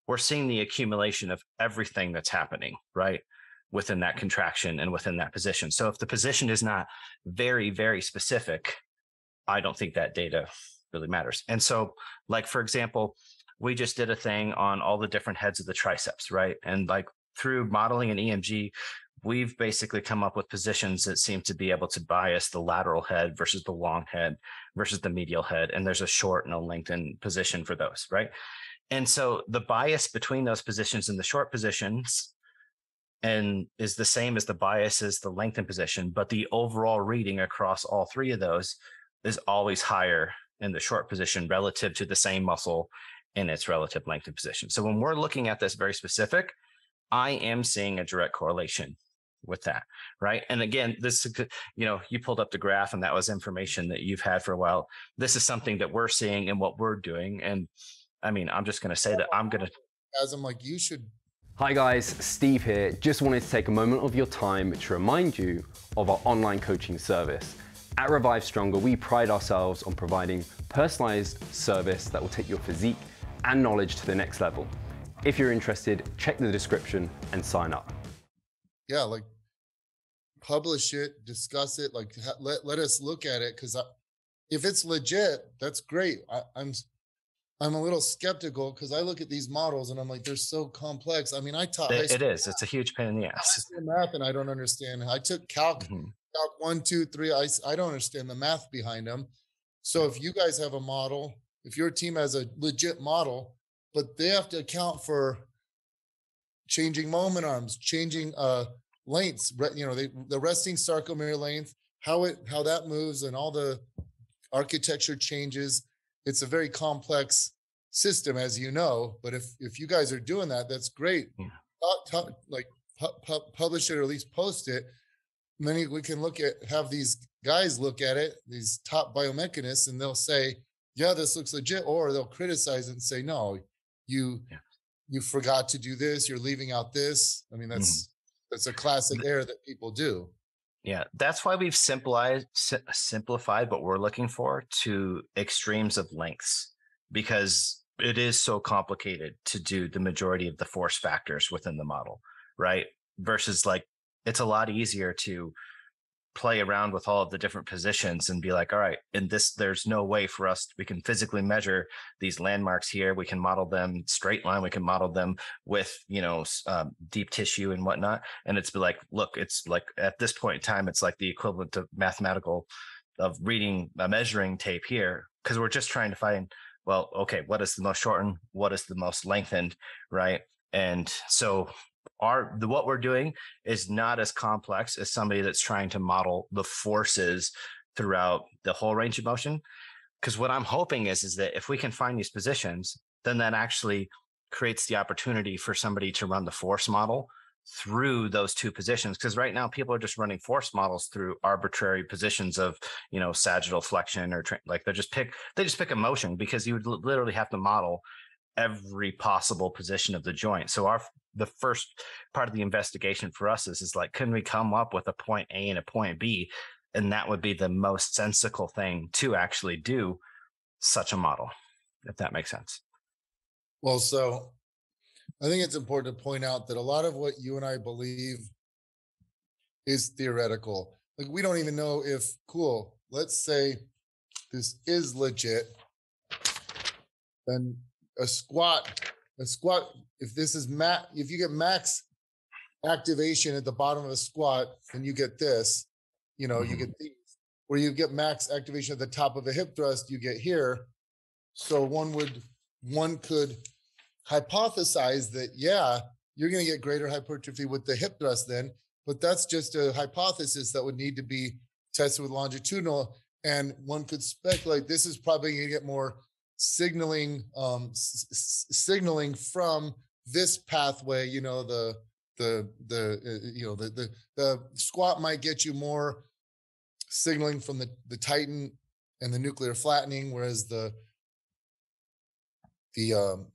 we're seeing the accumulation of everything that's happening, right, within that contraction and within that position. So if the position is not very, very specific, I don't think that data really matters. And so, like, for example, we just did a thing on all the different heads of the triceps, right? And like through modeling an EMG, we've basically come up with positions that seem to be able to bias the lateral head versus the long head versus the medial head. And there's a short and a lengthened position for those, right? And so the bias between those positions in the short positions and is the same as the bias as the lengthened position, but the overall reading across all three of those is always higher in the short position relative to the same muscle in its relative lengthened position. So when we're looking at this very specific, I am seeing a direct correlation with that, right? And again, this, you know, you pulled up the graph and that was information that you've had for a while. This is something that we're seeing in what we're doing. And I mean, I'm just going to say that as I'm like, you should. Hi guys, Steve here. Just wanted to take a moment of your time to remind you of our online coaching service. At Revive Stronger, we pride ourselves on providing personalized service that will take your physique and knowledge to the next level. If you're interested, check the description and sign up. Yeah, like publish it, discuss it, like let us look at it, because if it's legit, that's great. I'm a little skeptical because I look at these models and I'm like, they're so complex. I mean, I taught it is. It's a huge pain in the ass. Math, and I don't understand. I took calc. Calc 1, 2, 3. I don't understand the math behind them. So if you guys have a model, if your team has a legit model, but they have to account for changing moment arms, changing lengths, you know, the resting sarcomere length, how that moves, and all the architecture changes. It's a very complex system, as you know. But if you guys are doing that, that's great. Like publish it, or at least post it. Then we can have these guys look at it, these top biomechanists, and they'll say, yeah, this looks legit, or they'll criticize it and say, no, you forgot to do this, you're leaving out this. I mean, that's a classic error that people do. Yeah, that's why we've simplified what we're looking for to extremes of lengths, because it is so complicated to do the majority of the force factors within the model, right? Versus like, it's a lot easier to play around with all of the different positions and be like, all right, in this, there's no way for us, we can physically measure these landmarks here. We can model them straight line. We can model them with, you know, deep tissue and whatnot. And it's like, look, it's like at this point in time, it's like the equivalent of mathematical of reading a measuring tape here, because we're just trying to find, well, okay, what is the most shortened? What is the most lengthened, right? And so what we're doing is not as complex as somebody that's trying to model the forces throughout the whole range of motion. Because what I'm hoping is that if we can find these positions, then that actually creates the opportunity for somebody to run the force model through those two positions. Because right now people are just running force models through arbitrary positions of, you know, sagittal flexion or like they just pick a motion, because you would literally have to model every possible position of the joint. So the first part of the investigation for us is like, can we come up with a point A and a point B? And that would be the most sensical thing to actually do such a model, if that makes sense. Well, so I think it's important to point out that a lot of what you and I believe is theoretical. Like, we don't even know if, cool, let's say this is legit, then a squat, if this is if you get max activation at the bottom of a squat, then you get this, you know, you get these. Where you get max activation at the top of a hip thrust, you get here. So one could hypothesize that, yeah, you're going to get greater hypertrophy with the hip thrust then, but that's just a hypothesis that would need to be tested with longitudinal. And one could speculate this is probably going to get more signaling, signaling from this pathway. You know, the squat might get you more signaling from the tighten and the nuclear flattening, whereas the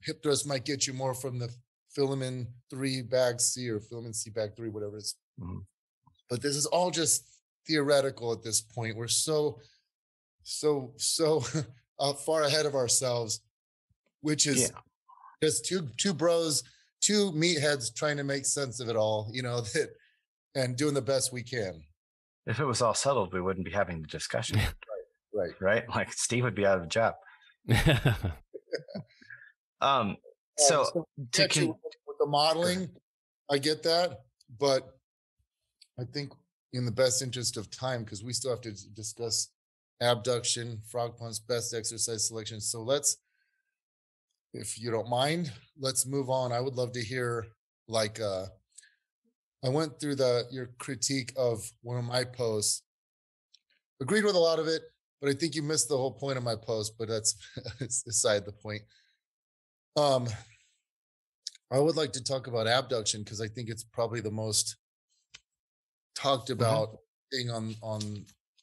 hip thrust might get you more from the filament 3 bag C or filament C bag 3, whatever it is. But this is all just theoretical at this point. We're so far ahead of ourselves, which is just two bros, two meatheads trying to make sense of it all, you know, and doing the best we can. If it was all settled, we wouldn't be having the discussion. Right. Like Steve would be out of a job. With the modeling, I get that, but I think in the best interest of time, because we still have to discuss abduction, frog punch, best exercise selection. So let's, if you don't mind, let's move on. I would love to hear, like, I went through your critique of one of my posts, agreed with a lot of it, but I think you missed the whole point of my post, but that's aside the point. I would like to talk about abduction because I think it's probably the most talked about thing on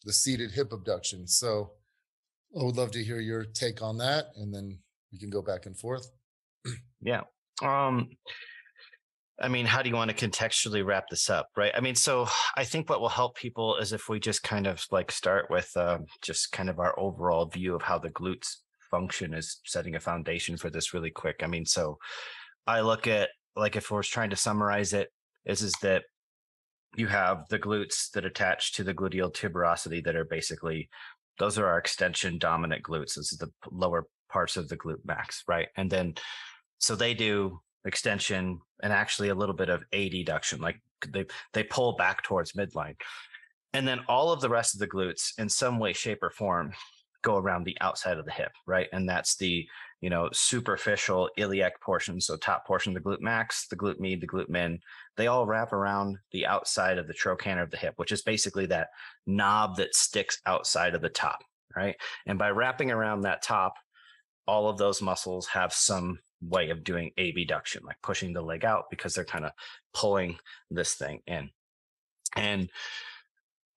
the seated hip abduction. So I would love to hear your take on that, and then we can go back and forth. Yeah. I mean, how do you want to contextually wrap this up, right? I mean, so I think what will help people is if we just kind of like start with just kind of our overall view of how the glutes function is setting a foundation for this really quick. I mean, so I look at, like, if we're trying to summarize it, is that you have the glutes that attach to the gluteal tuberosity that are basically, those are our extension dominant glutes. This is the lower parts of the glute max, right? And then, so they do extension and actually a little bit of adduction, like they pull back towards midline. And then all of the rest of the glutes in some way, shape, or form go around the outside of the hip, right? And that's the, you know, superficial iliac portion. So top portion of the glute max, the glute med, the glute min, they all wrap around the outside of the trochanter of the hip, which is basically that knob that sticks outside of the top, right? And by wrapping around that top, all of those muscles have some way of doing abduction, like pushing the leg out because they're kind of pulling this thing in. And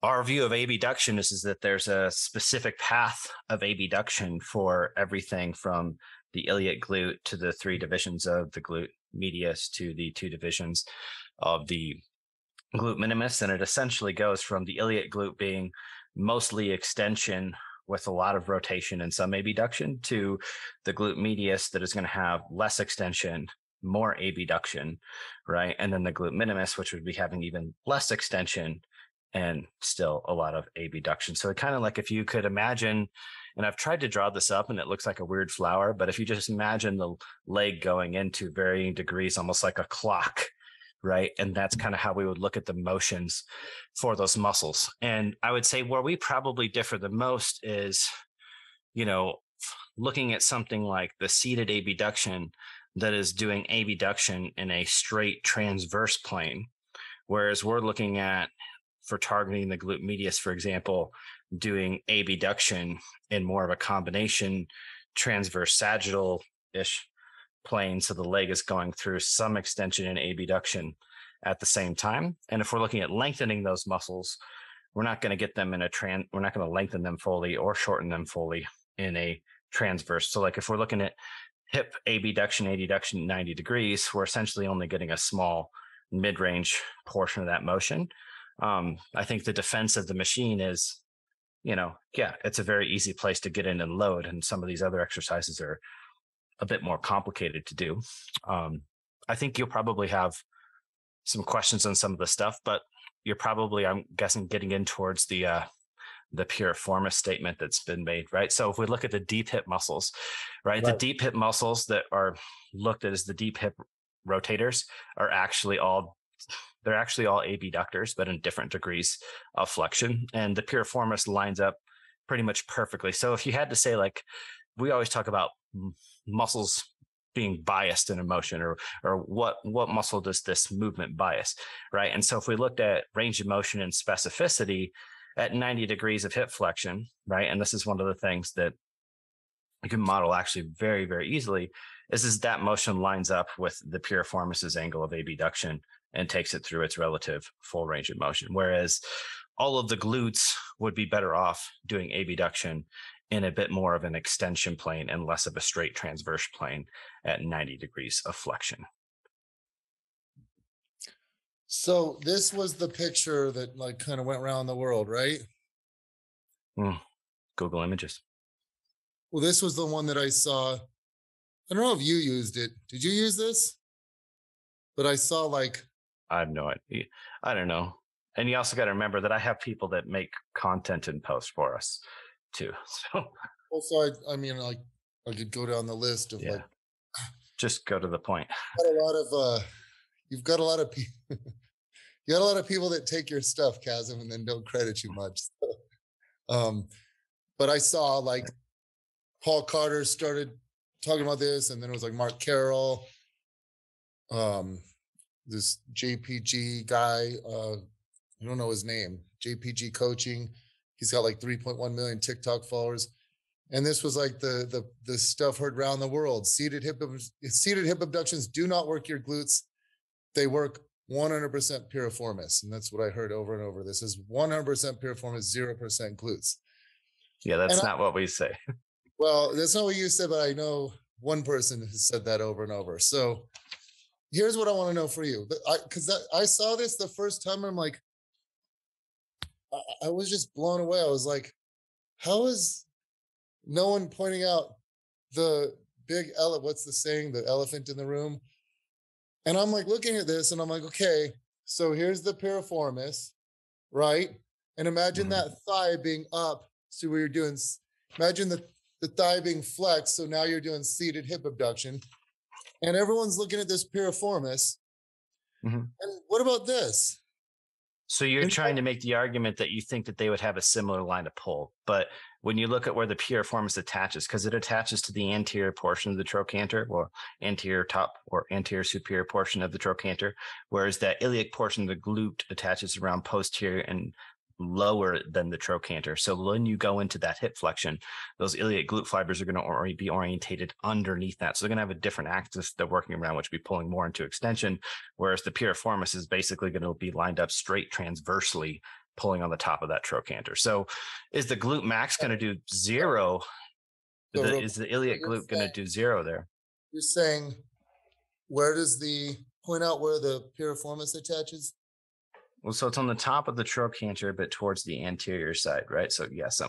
our view of abduction is that there's a specific path of abduction for everything from the iliac glute to the 3 divisions of the glute medius to the 2 divisions of the glute minimus. And it essentially goes from the iliac glute being mostly extension with a lot of rotation and some abduction to the glute medius that is going to have less extension, more abduction, right? And then the glute minimus, which would be having even less extension and still a lot of abduction. So it kind of like, if you could imagine, and I've tried to draw this up and it looks like a weird flower, but if you just imagine the leg going into varying degrees, almost like a clock, right? And that's kind of how we would look at the motions for those muscles. And I would say where we probably differ the most is, you know, looking at something like the seated abduction that is doing abduction in a straight transverse plane, whereas we're looking at, for targeting the glute medius, for example, doing abduction in more of a combination transverse sagittal-ish plane. So the leg is going through some extension and abduction at the same time. And if we're looking at lengthening those muscles, we're not going to get them in we're not going to lengthen them fully or shorten them fully in a transverse. So like if we're looking at hip abduction, adduction 90 degrees, we're essentially only getting a small mid-range portion of that motion. I think the defense of the machine is, it's a very easy place to get in and load. And some of these other exercises are a bit more complicated to do. I think you'll probably have some questions on some of the stuff, but you're probably, I'm guessing, getting in towards the piriformis statement that's been made, right? So if we look at the deep hip muscles, right? The deep hip muscles that are looked at as the deep hip rotators are actually all abductors, but in different degrees of flexion. And the piriformis lines up pretty much perfectly. So if you had to say, like, we always talk about muscles being biased in a motion, or what muscle does this movement bias, right? And so if we looked at range of motion and specificity at 90 degrees of hip flexion, right? And this is one of the things that you can model actually very, very easily, is that motion lines up with the piriformis's angle of abduction and takes it through its relative full range of motion. Whereas all of the glutes would be better off doing abduction in a bit more of an extension plane and less of a straight transverse plane at 90 degrees of flexion. So this was the picture that like kind of went around the world, right? Google Images. Well, this was the one that I saw. I don't know if you used it. Did you use this? But I saw like... I have no idea. I don't know. And you also got to remember that I have people that make content and post for us too. So also, I mean, like I could go down the list of like... Just go to the point. You've got a lot of people. You got a lot of people that take your stuff, Kassem, and then don't credit you much. So, but I saw like Paul Carter started talking about this, and then it was like Mark Carroll, this JPG guy, I don't know his name, JPG Coaching. He's got like 3.1 million TikTok followers. And this was like the stuff heard around the world. Seated hip abductions do not work your glutes. They work 100% piriformis. And that's what I heard over and over. This is 100% piriformis, 0% glutes. Yeah, that's not what we say. Well, that's not what you said, but I know one person has said that over and over. So here's what I want to know for you. Because I saw this the first time, and I'm like, I was just blown away. I was like, how is no one pointing out the big elephant? What's the saying? The elephant in the room. And I'm like looking at this and I'm like, okay, so here's the piriformis, right? And imagine that thigh being up. So we were doing, imagine the thigh being flexed. So now you're doing seated hip abduction. And everyone's looking at this piriformis. And what about this? So you're trying to make the argument that you think that they would have a similar line of pull. But when you look at where the piriformis attaches, because it attaches to the anterior portion of the trochanter, or anterior top or anterior superior portion of the trochanter, whereas that iliac portion of the glute attaches around posterior and lower than the trochanter. So when you go into that hip flexion, those iliac glute fibers are going to be orientated underneath that. So they're going to have a different axis they're working around, which will be pulling more into extension, whereas the piriformis is basically going to be lined up straight transversely, pulling on the top of that trochanter. So is the glute max going to do zero? Is the iliac glute going to do zero there? You're saying, where does point out where the piriformis attaches? Well, so it's on the top of the trochanter, but towards the anterior side, right? So yes,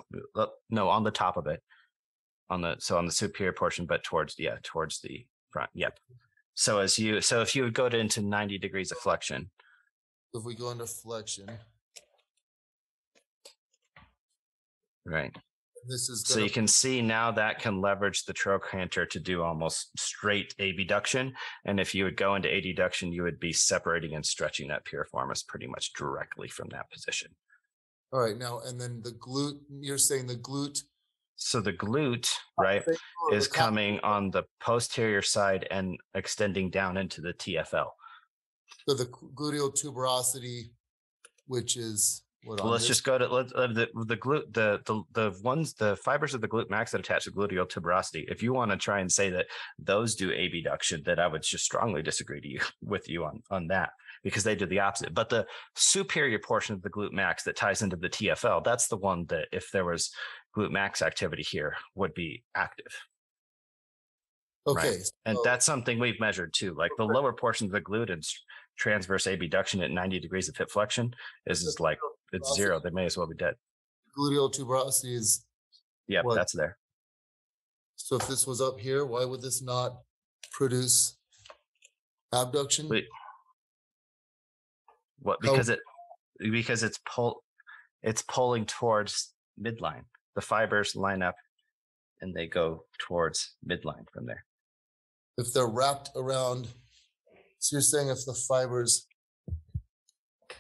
no, on the top of it, on the superior portion, but towards the front. Yep. So if you would go into 90 degrees of flexion. If we go into flexion, right. This is so you can see now that can leverage the trochanter to do almost straight abduction. And if you would go into adduction, you would be separating and stretching that piriformis pretty much directly from that position. All right. Now, and then the glute, you're saying the glute. So the glute, right, is coming on the posterior side and extending down into the TFL. So the gluteal tuberosity, which is... Well, let's just go to the glute, the fibers of the glute max that attach to gluteal tuberosity. If you want to try and say that those do abduction, then I would just strongly disagree with you on that, because they do the opposite. But the superior portion of the glute max that ties into the TFL, that's the one that, if there was glute max activity here, would be active. Okay. Right? And that's something we've measured too. Like the lower portion of the glute and transverse abduction at 90 degrees of hip flexion is like, it's zero. They may as well be dead. Gluteal tuberosity is. Yep, what? that's there. So if this was up here, why would this not produce abduction? Wait. What? Because it's pulling towards midline. The fibers line up and they go towards midline from there. If they're wrapped around, so you're saying if the fibers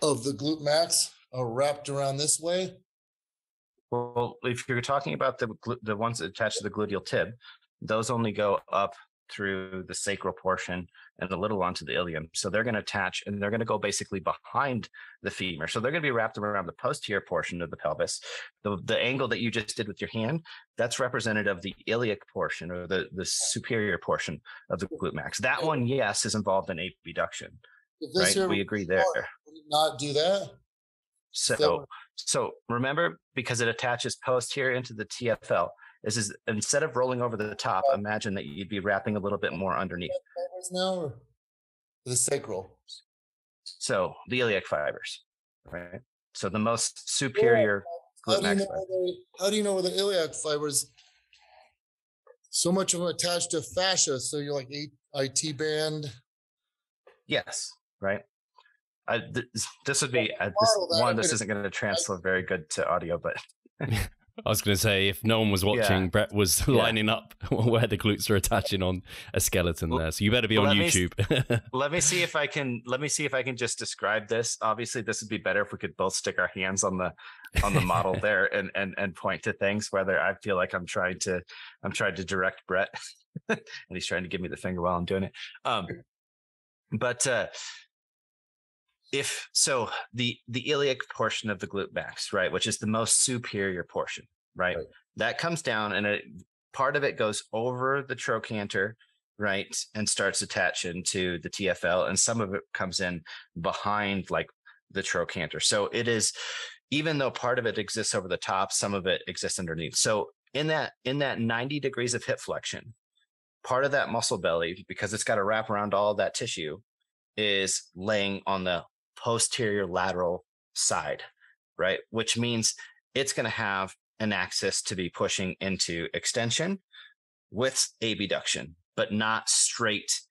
of the glute max are wrapped around this way? Well, if you're talking about the ones that attach to the gluteal tib, those only go up through the sacral portion and a little onto the ilium. So they're going to attach and they're going to go basically behind the femur. So they're going to be wrapped around the posterior portion of the pelvis. The angle that you just did with your hand, that's representative of the iliac portion or the superior portion of the glute max. That one, yes, is involved in abduction. Right? We agree there. Would it not do that? So remember, because it attaches posterior into the TFL, this is instead of rolling over the top, imagine that you'd be wrapping a little bit more underneath. Now or the sacral? So the iliac fibers, right? So the most superior glute max fiber. How do you know where the iliac fibers? So much of them attached to fascia. So you're like IT band. Yes, right. This would be this isn't going to translate very good to audio, but I was going to say, if no one was watching, Bret was lining up where the glutes are attaching on a skeleton there. So you better be on YouTube. Let me see if I can just describe this. Obviously, this would be better if we could both stick our hands on the model there and point to things. Whether I feel like I'm trying to direct Bret, and he's trying to give me the finger while I'm doing it. If so, the iliac portion of the glute max, right, which is the most superior portion, right, that comes down and part of it goes over the trochanter, right, and starts attaching to the TFL, and some of it comes in behind like the trochanter. So it is, even though part of it exists over the top, some of it exists underneath. So in that 90 degrees of hip flexion, part of that muscle belly, because it's got to wrap around all that tissue, is laying on the posterior lateral side, right? Which means it's going to have an axis to be pushing into extension with abduction, but not straight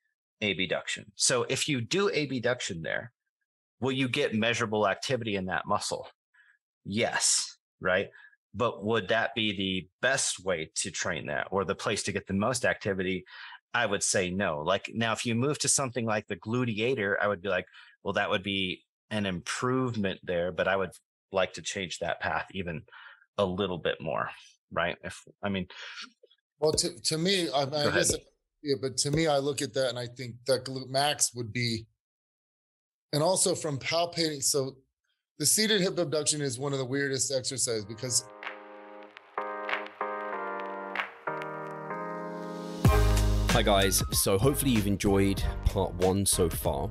abduction. So if you do abduction there, will you get measurable activity in that muscle? Yes, right? But would that be the best way to train that or the place to get the most activity? I would say no. Like now, if you move to something like the gluteator, I would be like, well, that would be an improvement there, but I would like to change that path even a little bit more, right? Well, to me, I guess, but to me, I look at that and I think that glute max would be, and also from palpating. So the seated hip abduction is one of the weirdest exercises because Hi guys, so hopefully you've enjoyed part 1 so far.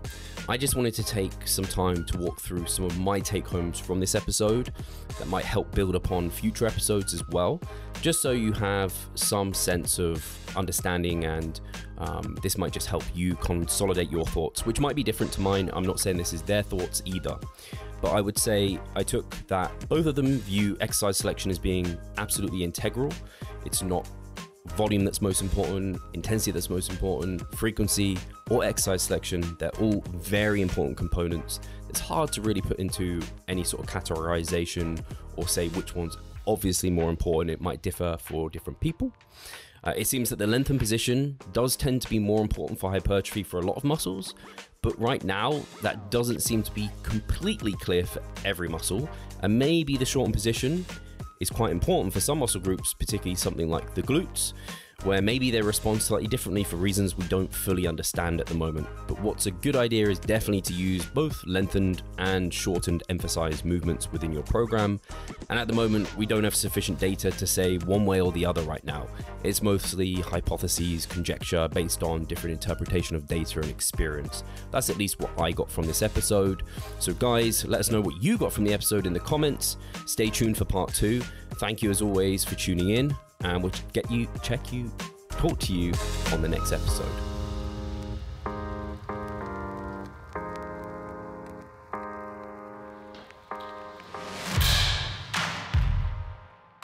I just wanted to take some time to walk through some of my take homes from this episode that might help build upon future episodes as well, just so you have some sense of understanding, and this might just help you consolidate your thoughts, which might be different to mine. I'm not saying this is their thoughts either, but I would say I took that both of them view exercise selection as being absolutely integral. It's not volume that's most important, intensity that's most important, frequency or exercise selection. They're all very important components. It's hard to really put into any sort of categorization or say which one's obviously more important. It might differ for different people. It seems that the lengthened position does tend to be more important for hypertrophy for a lot of muscles, but right now that doesn't seem to be completely clear for every muscle, and maybe the shortened position is quite important for some muscle groups, particularly something like the glutes, where maybe they respond slightly differently for reasons we don't fully understand at the moment. But what's a good idea is definitely to use both lengthened and shortened emphasized movements within your program. And at the moment, we don't have sufficient data to say one way or the other right now. It's mostly hypotheses, conjecture based on different interpretation of data and experience. That's at least what I got from this episode. So guys, let us know what you got from the episode in the comments. Stay tuned for part 2. Thank you as always for tuning in, and we'll check you talk to you on the next episode.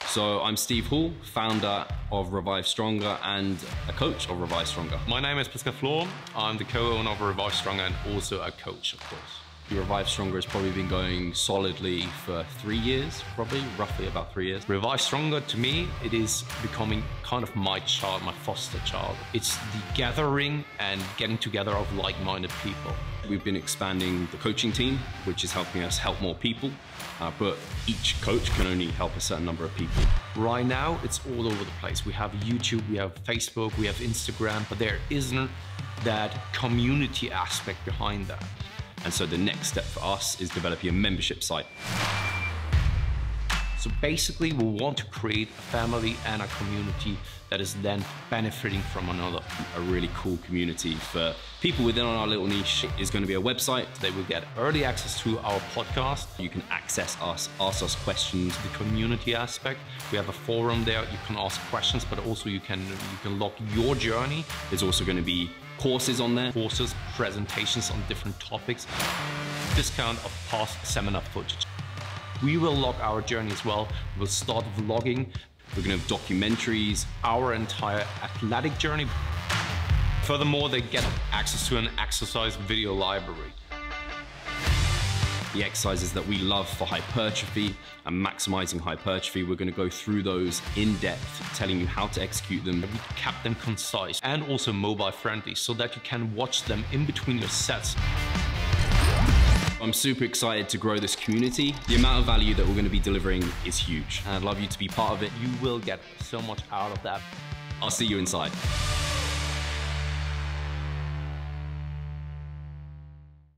So I'm Steve Hall, founder of Revive Stronger and a coach of Revive Stronger. My name is Pascal Flor. I'm the co-owner of Revive Stronger and also a coach, of course. Revive Stronger has probably been going solidly for 3 years, roughly about 3 years. Revive Stronger, to me, it is becoming kind of my child, my foster child. It's the gathering and getting together of like-minded people. We've been expanding the coaching team, which is helping us help more people, but each coach can only help a certain number of people. Right now, it's all over the place. We have YouTube, we have Facebook, we have Instagram, but there isn't that community aspect behind that. And so the next step for us is developing a membership site. So basically, we want to create a family and a community that is then benefiting from another. A really cool community for people within our little niche is going to be a website. They will get early access to our podcast. You can access us, ask us questions. The community aspect, we have a forum there. You can ask questions, but also you can log your journey. There's also going to be courses on there. Courses, presentations on different topics. Discount of past seminar footage. We will log our journey as well. We'll start vlogging. We're going to have documentaries. Our entire athletic journey. Furthermore, they get access to an exercise video library. The exercises that we love for hypertrophy and maximizing hypertrophy, we're going to go through those in depth, telling you how to execute them. We kept them concise and also mobile friendly so that you can watch them in between your sets. I'm super excited to grow this community. The amount of value that we're going to be delivering is huge, and I'd love you to be part of it. You will get so much out of that. I'll see you inside.